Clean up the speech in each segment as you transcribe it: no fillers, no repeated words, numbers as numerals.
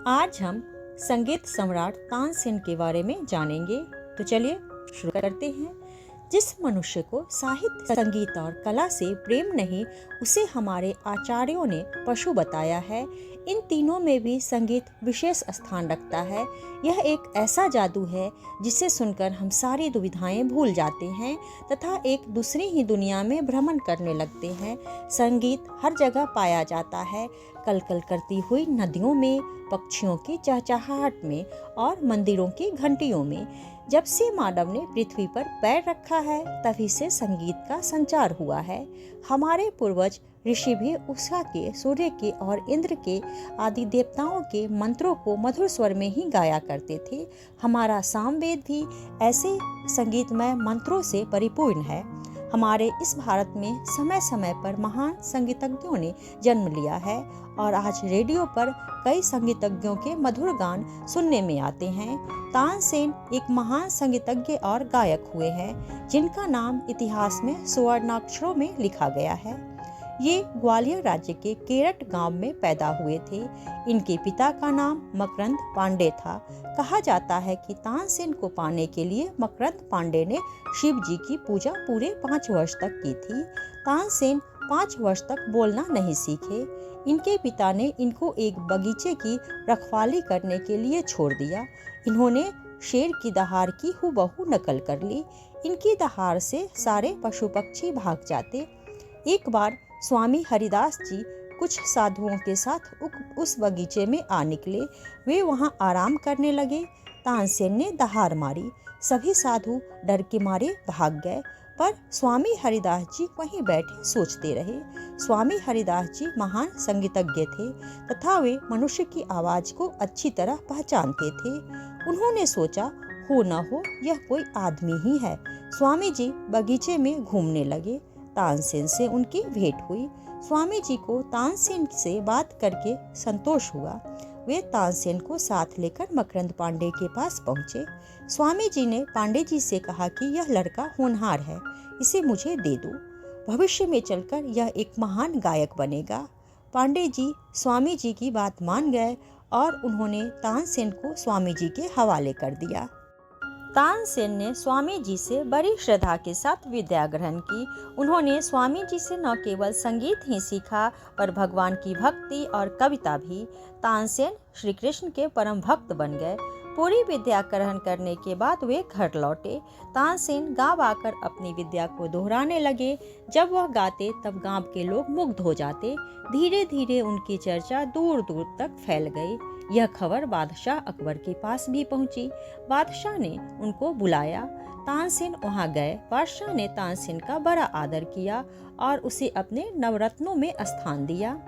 आज हम संगीत सम्राट तानसेन के बारे में जानेंगे। तो चलिए शुरू करते हैं। जिस मनुष्य को साहित्य, संगीत और कला से प्रेम नहीं, उसे हमारे आचार्यों ने पशु बताया है। इन तीनों में भी संगीत विशेष स्थान रखता है। यह एक ऐसा जादू है जिसे सुनकर हम सारी दुविधाएं भूल जाते हैं तथा एक दूसरी ही दुनिया में भ्रमण करने लगते हैं। संगीत हर जगह पाया जाता है, कलकल करती हुई नदियों में, पक्षियों की चहचहाहट में और मंदिरों की घंटियों में। जब से मानव ने पृथ्वी पर पैर रखा है, तभी से संगीत का संचार हुआ है। हमारे पूर्वज ऋषि भी उषा के, सूर्य के और इंद्र के आदि देवताओं के मंत्रों को मधुर स्वर में ही गाया करते थे। हमारा सामवेद भी ऐसे संगीतमय मंत्रों से परिपूर्ण है। हमारे इस भारत में समय समय पर महान संगीतज्ञों ने जन्म लिया है और आज रेडियो पर कई संगीतज्ञों के मधुर गान सुनने में आते हैं। तानसेन एक महान संगीतज्ञ और गायक हुए हैं, जिनका नाम इतिहास में सुवर्णाक्षरों में लिखा गया है। ये ग्वालियर राज्य के केरट गांव में पैदा हुए थे। इनके पिता का नाम मकरंद पांडे था। कहा जाता है कि तानसेन को पाने के लिए मकरंद पांडे ने शिव जी की पूजा पूरे 5 वर्ष तक की थी। तानसेन 5 वर्ष तक बोलना नहीं सीखे। इनके पिता ने इनको एक बगीचे की रखवाली करने के लिए छोड़ दिया। इन्होंने शेर की दहाड़ की हूबहू नकल कर ली। इनकी दहाड़ से सारे पशु पक्षी भाग जाते। एक बार स्वामी हरिदास जी कुछ साधुओं के साथ उस बगीचे में आ निकले। वे वहां आराम करने लगे। तानसेन ने दहाड़ मारी। सभी साधु डर के मारे भाग गए, पर स्वामी हरिदास जी वहीं बैठे सोचते रहे। स्वामी हरिदास जी महान संगीतज्ञ थे तथा वे मनुष्य की आवाज को अच्छी तरह पहचानते थे। उन्होंने सोचा, हो न हो यह कोई आदमी ही है। स्वामी जी बगीचे में घूमने लगे। तानसेन से उनकी भेंट हुई। स्वामी जी को तानसेन से बात करके संतोष हुआ। वे तानसेन को साथ लेकर मकरंद पांडे के पास पहुंचे। स्वामी जी ने पांडे जी से कहा कि यह लड़का होनहार है, इसे मुझे दे दो। भविष्य में चलकर यह एक महान गायक बनेगा। पांडे जी स्वामी जी की बात मान गए और उन्होंने तानसेन को स्वामी जी के हवाले कर दिया। तानसेन ने स्वामी जी से बड़ी श्रद्धा के साथ विद्या ग्रहण की। उन्होंने स्वामी जी से न केवल संगीत ही सीखा, पर भगवान की भक्ति और कविता भी। तानसेन श्री कृष्ण के परम भक्त बन गए। पूरी विद्या ग्रहण करने के बाद वे घर लौटे। तानसेन गाँव आकर अपनी विद्या को दोहराने लगे। जब वह गाते तब गाँव के लोग मुग्ध हो जाते। धीरे धीरे उनकी चर्चा दूर दूर तक फैल गई। यह खबर बादशाह अकबर के पास भी पहुंची। बादशाह ने उनको बुलाया। तानसेन वहां गए। बादशाह ने तानसेन का बड़ा आदर किया और उसे अपने नवरत्नों में स्थान दिया।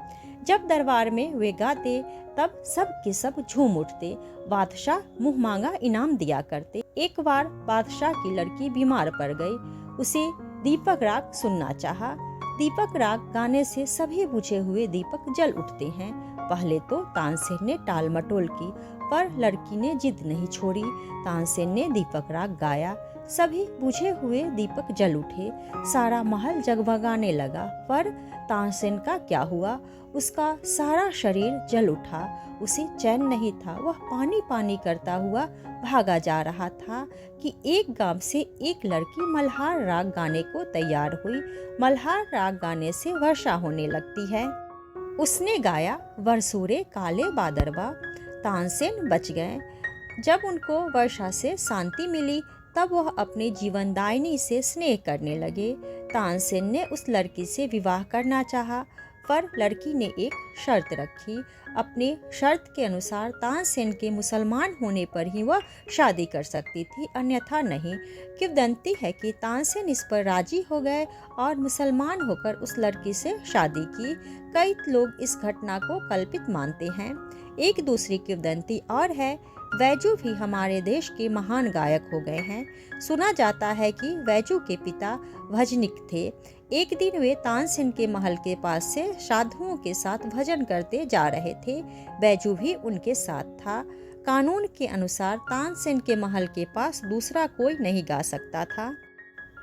जब दरबार में वे गाते तब सब के सब झूम उठते। बादशाह मुँह मांगा इनाम दिया करते। एक बार बादशाह की लड़की बीमार पड़ गई। उसे दीपक राग सुनना चाहा। दीपक राग गाने से सभी बुझे हुए दीपक जल उठते हैं। पहले तो तानसेन ने टाल मटोल की, पर लड़की ने जिद नहीं छोड़ी। तानसेन ने दीपक राग गाया। सभी बुझे हुए दीपक जल उठे। सारा महल जगमगाने लगा, पर तानसेन का क्या हुआ? उसका सारा शरीर जल उठा। उसे चैन नहीं था। वह पानी पानी करता हुआ भागा जा रहा था कि एक गांव से एक लड़की मल्हार राग गाने को तैयार हुई। मल्हार राग गाने से वर्षा होने लगती है। उसने गाया, बरसूरे काले बादरवा। तानसेन बच गए। जब उनको वर्षा से शांति मिली, तब वह अपने जीवनदायिनी से स्नेह करने लगे। तानसेन ने उस लड़की से विवाह करना चाहा, पर लड़की ने एक शर्त रखी। अपने शर्त के अनुसार तानसेन के मुसलमान होने पर ही वह शादी कर सकती थी, अन्यथा नहीं। किंवदंती है कि तानसेन इस पर राजी हो गए और मुसलमान होकर उस लड़की से शादी की। कई लोग इस घटना को कल्पित मानते हैं। एक दूसरी किंवदंती और है। बैजू भी हमारे देश के महान गायक हो गए हैं। सुना जाता है कि बैजू के पिता भजनिक थे। एक दिन वे तानसेन के महल के पास से साधुओं के साथ भजन करते जा रहे थे। बैजू भी उनके साथ था। कानून के अनुसार तानसेन के महल के पास दूसरा कोई नहीं गा सकता था।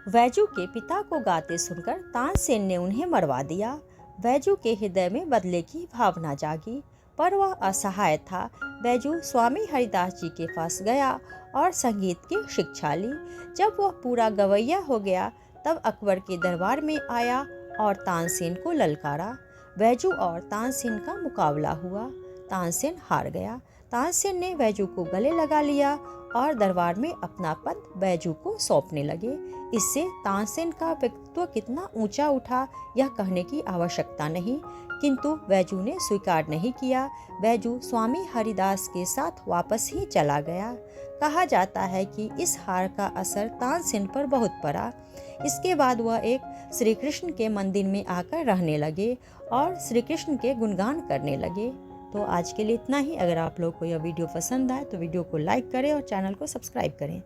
बैजू के पिता को गाते सुनकर तानसेन ने उन्हें मरवा दिया। बैजू के हृदय में बदले की भावना जागी, पर वह असहाय था। बैजू स्वामी हरिदास जी के पास गया और संगीत की शिक्षा ली। जब वह पूरा गवैया हो गया तब अकबर के दरबार में आया और तानसेन को ललकारा। बैजू और तानसेन का मुकाबला हुआ। तानसेन हार गया। तानसेन ने बैजू को गले लगा लिया और दरबार में अपना पद बैजू को सौंपने लगे। इससे तानसेन का व्यक्तित्व कितना ऊंचा उठा यह कहने की आवश्यकता नहीं, किंतु बैजू ने स्वीकार नहीं किया। बैजू स्वामी हरिदास के साथ वापस ही चला गया। कहा जाता है कि इस हार का असर तानसेन पर बहुत पड़ा। इसके बाद वह एक श्री कृष्ण के मंदिर में आकर रहने लगे और श्री कृष्ण के गुणगान करने लगे। तो आज के लिए इतना ही। अगर आप लोग को यह वीडियो पसंद आए तो वीडियो को लाइक करें और चैनल को सब्सक्राइब करें।